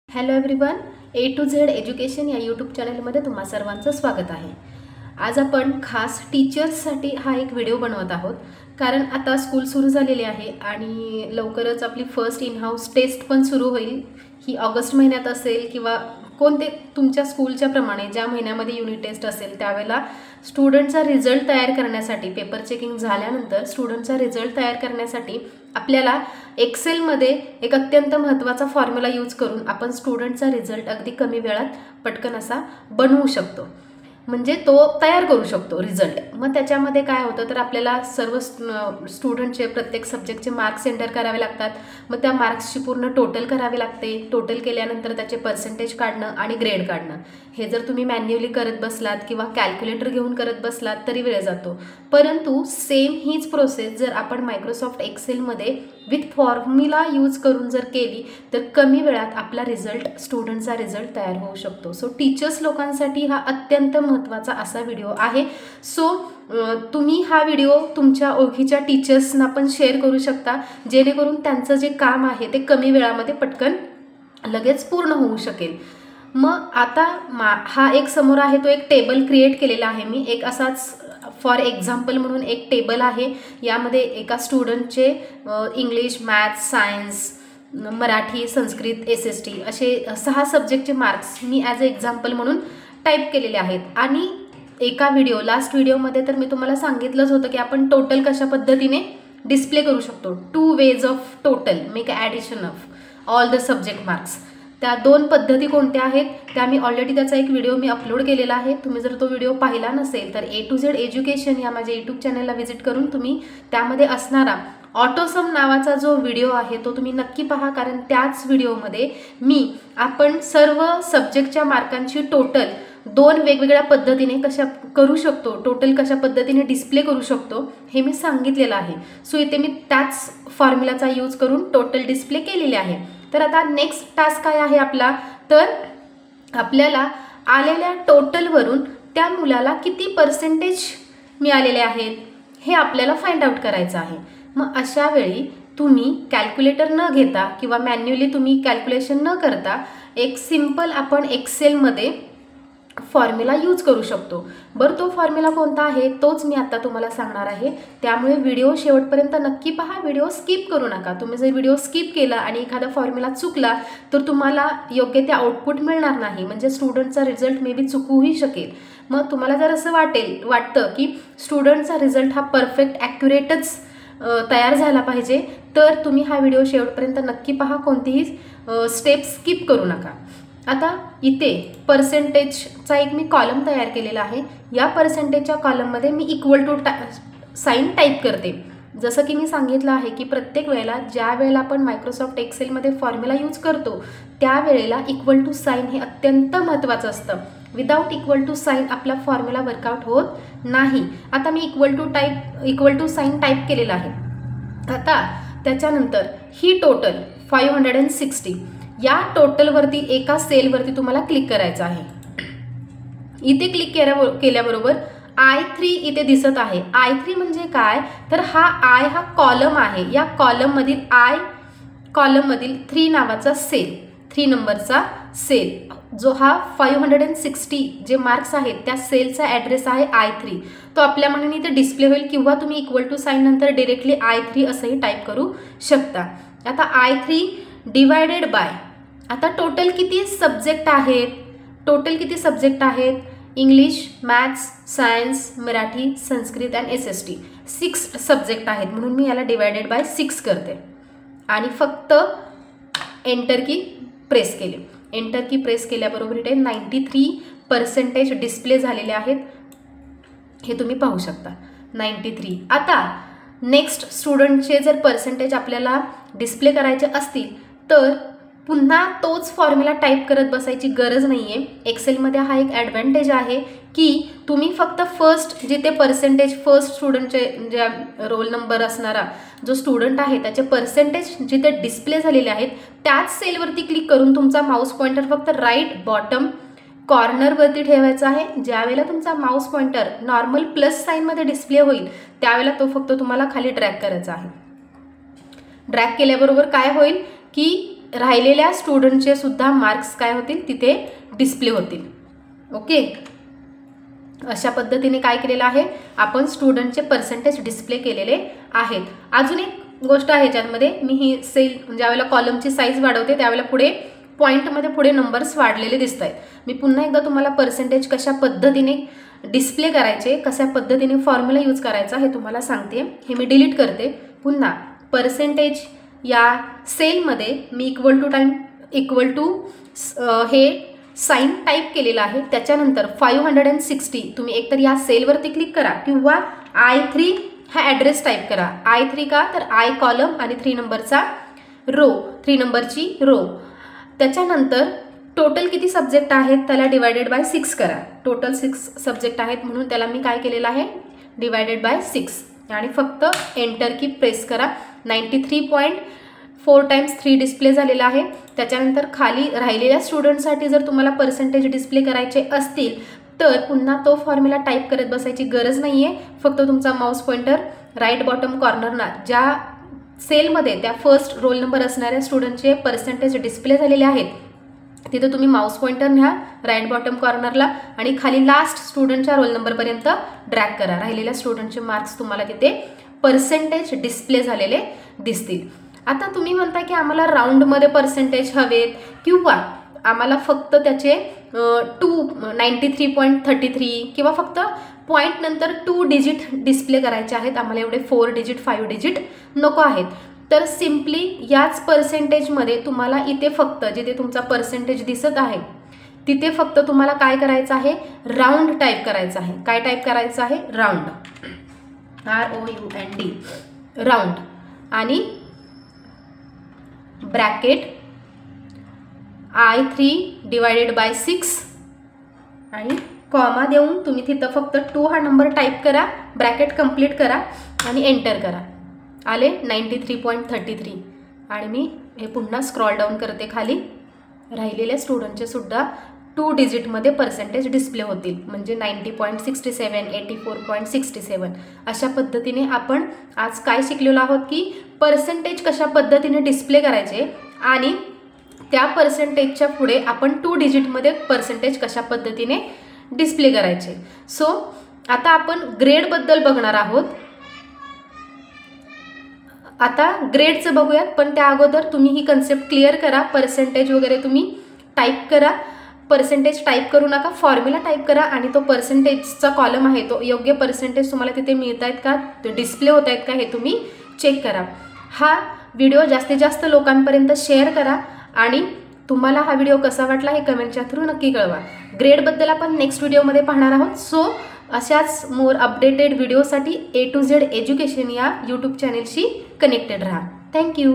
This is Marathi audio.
Hello everyone, A to Z education या यूट्यूब चॅनलमध्ये तुम्हा सर्वांचं स्वागत आहे। आज आपण खास टीचर्ससाठी हा एक व्हिडिओ बनवत आहोत, कारण आता स्कूल सुरू झालेली आहे आणि लवकरच आपली फर्स्ट इन हाऊस टेस्ट पण सुरू होईल। ही ऑगस्ट महिन्यात असेल किंवा कोणते तुमच्या स्कूलच्या प्रमाणे ज्या महिन्यामध्ये युनिट टेस्ट असेल त्यावेळेला स्टुडंटचा रिझल्ट तयार करण्यासाठी, पेपर चेकिंग झाल्यानंतर स्टुडंटचा रिझल्ट तयार करण्यासाठी आपल्याला एक्सेलमध्ये एक अत्यंत महत्त्वाचा फॉर्म्युला यूज करून आपण स्टुडंटचा रिझल्ट अगदी कमी वेळात पटकन असा बनवू शकतो, म्हणजे तो तयार करू शकतो रिझल्ट। मग त्याच्यामध्ये काय होतं तर आपल्याला सर्व स्टुडंटचे प्रत्येक सब्जेक्टचे मार्क्स एंटर करावे लागतात। मग त्या मार्क्सची पूर्ण टोटल करावी लागते। टोटल केल्यानंतर त्याचे पर्सेंटेज काढणं आणि ग्रेड काढणं, हे जर तुम्ही मॅन्युअली करत बसलात किंवा कॅल्क्युलेटर घेऊन करत बसलात तरी वेळ जातो। परंतु सेम हीच प्रोसेस जर आपण मायक्रोसॉफ्ट एक्सेलमध्ये विथ फॉर्म्युला यूज करून जर केली तर कमी वेळात आपला रिझल्ट, स्टुडंटचा रिझल्ट तयार होऊ शकतो। सो टीचर्स लोकांसाठी हा अत्यंत महत्त्वाचा असा व्हिडिओ आहे। सो तुम्ही हा व्हिडिओ तुमच्या ओळखीच्या टीचर्सना पण शेअर करू शकता, जेणेकरून त्यांचं जे काम आहे ते कमी वेळामध्ये पटकन लगेच पूर्ण होऊ शकेल। मग आता हा एक समोर आहे तो एक टेबल क्रिएट केलेला आहे मी, एक असाच फॉर एक्झाम्पल म्हणून एक टेबल आहे। यामध्ये एका स्टुडंटचे English, maths, science, Marathi, Sanskrit, SST असे 6 सब्जेक्टचे मार्क्स मी ॲज अ एक्झाम्पल म्हणून टाईप केलेले आहेत। आणि एका लास्ट व्हिडिओमध्ये तर मी तुम्हाला सांगितलंच होतं की आपण टोटल कशा पद्धतीने डिस्प्ले करू शकतो। 2 ways of total make addition of all the subject marks. त्या 2 पद्धती कोणत्या आहेत त्या मी ऑलरेडी त्याचा एक व्हिडिओ मी अपलोड केलेला आहे। तुम्ही जर तो व्हिडिओ पाहिला नसेल तर ए टू झेड एज्युकेशन या माझ्या यूट्यूब चॅनलला व्हिजिट करून तुम्ही त्यामध्ये असणारा ऑटोसम नावाचा जो व्हिडिओ आहे तो तुम्ही नक्की पहा, कारण त्याच व्हिडिओमध्ये मी आपण सर्व सब्जेक्टच्या मार्कांची टोटल 2 वेगवेगळ्या पद्धतीने कशा करू शकतो, टोटल कशा पद्धतीने डिस्प्ले करू शकतो हे मी सांगितलेलं आहे। सो इथे मी त्याच फॉर्म्युलाचा यूज करून टोटल डिस्प्ले केलेले आहे। तर आता नेक्स्ट टास्क काय आहे आपला, तर आपल्याला आलेल्या टोटलवरून त्या मुलाला किती पर्सेंटेज मिळालेले आहेत हे आपल्याला फाइंड आउट करायचं आहे। मग अशा वेळी तुम्ही कॅल्क्युलेटर न घेता किंवा मॅन्युअली तुम्ही कॅल्क्युलेशन न करता एक सिंपल आपण एक्सेलमध्ये फॉर्म्युला यूज करू शकतो। बरं, तो फॉर्म्युला कोणता आहे तोच मी आता तुम्हाला सांगणार आहे, त्यामुळे व्हिडिओ शेवटपर्यंत नक्की पहा, व्हिडिओ स्किप करू नका। तुम्ही जर व्हिडिओ स्किप केला आणि एखादा फॉर्म्युला चुकला तर तुम्हाला योग्य ते आउटपुट मिळणार नाही, म्हणजे स्टुडंटचा रिझल्ट मे बी चुकूही शकेल। मग तुम्हाला जर असं वाटतं की स्टुडंटचा रिझल्ट हा परफेक्ट ॲक्युरेटच तयार झाला पाहिजे तर तुम्ही हा व्हिडिओ शेवटपर्यंत नक्की पहा, कोणतीही स्टेप स्किप करू नका। आता इथे पर्सेंटेजचा एक मी कॉलम तयार केलेला आहे। या पर्सेंटेजच्या कॉलममध्ये मी इक्वल टू साईन टाईप करते। जसं की मी सांगितलं आहे की प्रत्येक वेळेला ज्या वेळेला आपण मायक्रोसॉफ्ट एक्सेलमध्ये फॉर्म्युला यूज करतो त्यावेळेला इक्वल टू साईन हे अत्यंत महत्त्वाचं असतं। विदाउट इक्वल टू साईन आपला फॉर्म्युला वर्कआउट होत नाही। आता मी इक्वल टू साईन टाईप केलेला आहे। आता त्याच्यानंतर ही टोटल 560 या टोटलवरती एका सेलवरती तुम्हाला क्लिक करायचं आहे। इथे क्लिक केल्याबरोबर I3 इथे दिसत आहे। I3 म्हणजे काय तर हा कॉलम आहे। या कॉलममधील 3 नावाचा सेल, 3 नंबरचा सेल, जो हा 560 जे मार्क्स आहेत त्या सेलचा ॲड्रेस आहे I3। तो आपल्या मनाने इथे डिस्प्ले होईल किंवा तुम्ही इक्वल टू साईन नंतर डिरेक्टली I3 असंही टाईप करू शकता। आता I3 डिवायडेड बाय, आता टोटल किती सब्जेक्ट आहेत, English, maths, science, Marathi, Sanskrit आणि SST 6 सब्जेक्ट आहेत, म्हणून मी याला डिवायडेड बाय 6 करते आणि फक्त एंटर की प्रेस केली। एंटर की प्रेस केल्याबरोबर इथे 93% डिस्प्ले झालेले आहेत, हे तुम्ही पाहू शकता 93। आता नेक्स्ट स्टुडंटचे जर पर्सेंटेज आपल्याला डिस्प्ले करायचे असतील तर पुन्हा तोच फॉर्म्युला टाईप करत बसायची गरज नाही आहे। एक्सेलमध्ये हा एक ॲडव्हान्टेज आहे की तुम्ही फक्त फर्स्ट जिथे पर्सेंटेज, फर्स्ट स्टुडंटचे ज्या रोल नंबर असणारा जो स्टुडंट आहे त्याचे पर्सेंटेज जिथे डिस्प्ले झालेले आहेत त्याच सेलवरती क्लिक करून तुमचा माऊस पॉइंटर फक्त राईट बॉटम कॉर्नरवरती ठेवायचा आहे। ज्यावेळेला तुमचा माऊस पॉइंटर नॉर्मल प्लस साईनमध्ये डिस्प्ले होईल त्यावेळेला तो फक्त तुम्हाला खाली ड्रॅग करायचा आहे। ड्रॅग केल्याबरोबर काय होईल की राहिलेल्या स्टुडंटचे सुद्धा मार्क्स काय होतील तिथे डिस्प्ले होतील. ओके, अशा पद्धतीने काय केलेलं आहे आपण स्टुडंटचे पर्सेंटेज डिस्प्ले केलेले आहेत. अजून एक गोष्ट आहे ज्यामध्ये मी ही सेल ज्यावेळेला कॉलमची साईज वाढवते त्यावेळेला पुढे पॉईंटमध्ये पुढे नंबर्स वाढलेले दिसत आहेत. मी पुन्हा एकदा तुम्हाला पर्सेंटेज कशा पद्धतीने डिस्प्ले करायचे, कशा पद्धतीने फॉर्म्युला यूज करायचा हे तुम्हाला सांगते. हे मी डिलीट करते. पुन्हा पर्सेंटेज या सेलमध्ये मी इक्वल टू हे साइन टाईप केलेलं आहे. त्याच्यानंतर 560 तुम्ही एकतर या सेलवरती क्लिक करा किंवा I3 हा ॲड्रेस टाईप करा. I3 का तर I कॉलम आणि 3 नंबरचा रो, 3 नंबरची रो. त्याच्यानंतर टोटल किती सब्जेक्ट आहेत त्याला डिवायडेड बाय 6 करा. टोटल 6 सब्जेक्ट आहेत म्हणून त्याला मी काय केलेलं आहे डिवायडेड बाय 6 आणि फक्त एंटर की प्रेस करा. 93.4 टाइम्स 3 डिस्प्ले झालेला आहे. त्याच्यानंतर खाली राहिलेल्या स्टुडंटसाठी जर तुम्हाला पर्सेंटेज डिस्प्ले करायचे असतील तर पुन्हा तो फॉर्म्युला टाईप करत बसायची गरज नाही आहे. फक्त तुमचा माऊस पॉइंटर राईट बॉटम कॉर्नरला ज्या सेलमध्ये त्या फर्स्ट रोल नंबर असणाऱ्या स्टुडंटचे पर्सेंटेज डिस्प्ले झालेले आहेत तिथे तुम्ही माऊस पॉइंटर न्या राईट बॉटम कॉर्नरला आणि खाली लास्ट स्टुडंटच्या रोल नंबरपर्यंत ड्रॅग करा. राहिलेल्या स्टुडंटचे मार्क्स तुम्हाला तिथे पर्सेंटेज डिस्प्ले झालेले दिसतील. आता तुम्ही म्हणता की आम्हाला राऊंडमध्ये पर्सेंटेज हवेत किंवा आम्हाला फक्त त्याचे 93.33 किंवा फक्त पॉईंट नंतर 2 डिजिट डिस्प्ले करायचे आहेत, आम्हाला एवढे 4 डिजिट 5 डिजिट नको आहेत. तर सिम्पली याच पर्सेंटेजमध्ये तुम्हाला इथे फक्त जिथे तुमचा पर्सेंटेज दिसत आहे तिथे फक्त तुम्हाला काय करायचं आहे राऊंड टाईप करायचं आहे. काय टाईप करायचं आहे राऊंड, ROUND राऊंड आणि ब्रॅकेट I3 डिवायडेड बाय 6 आणि कॉमा देऊन तुम्ही तिथं फक्त 2 हा नंबर टाईप करा, ब्रॅकेट कंप्लीट करा आणि एंटर करा. आले 93.33 आणि मी हे पुन्हा स्क्रॉल डाऊन करते खाली. राहिलेल्या स्टुडंटचे सुद्धा 2 डिजिटमध्ये पर्सेंटेज डिस्प्ले होतील म्हणजे 90.67 84.67. अशा पद्धतीने आपण आज काय शिकलेलो आहोत की पर्सेंटेज कशा पद्धतीने डिस्प्ले करायचे आणि त्या पर्सेंटेजच्या पुढे आपण 2 डिजिटमध्ये पर्सेंटेज कशा पद्धतीने डिस्प्ले करायचे. सो आता आपण ग्रेडबद्दल बघणार आहोत. आता ग्रेडचं बघूयात पण त्या अगोदर तुम्ही ही कन्सेप्ट क्लिअर करा. पर्सेंटेज वगैरे तुम्ही टाईप करा. पर्सेंटेज टाईप करू नका, फॉर्म्युला टाईप करा आणि तो पर्सेंटेजचा कॉलम आहे तो योग्य पर्सेंटेज तुम्हाला तिथे मिळत आहेत का, डिस्प्ले होत आहेत का हे तुम्ही चेक करा. हा व्हिडिओ जास्तीत जास्त लोकांपर्यंत शेअर करा आणि तुम्हाला हा व्हिडिओ कसा वाटला हे कमेंटच्या थ्रू नक्की कळवा. ग्रेडबद्दल आपण नेक्स्ट व्हिडिओमध्ये पाहणार आहोत. सो अशाच मोर अपडेटेड व्हिडिओसाठी A to Z एज्युकेशन या यूट्यूब चॅनेलशी कनेक्टेड राहा. थँक्यू.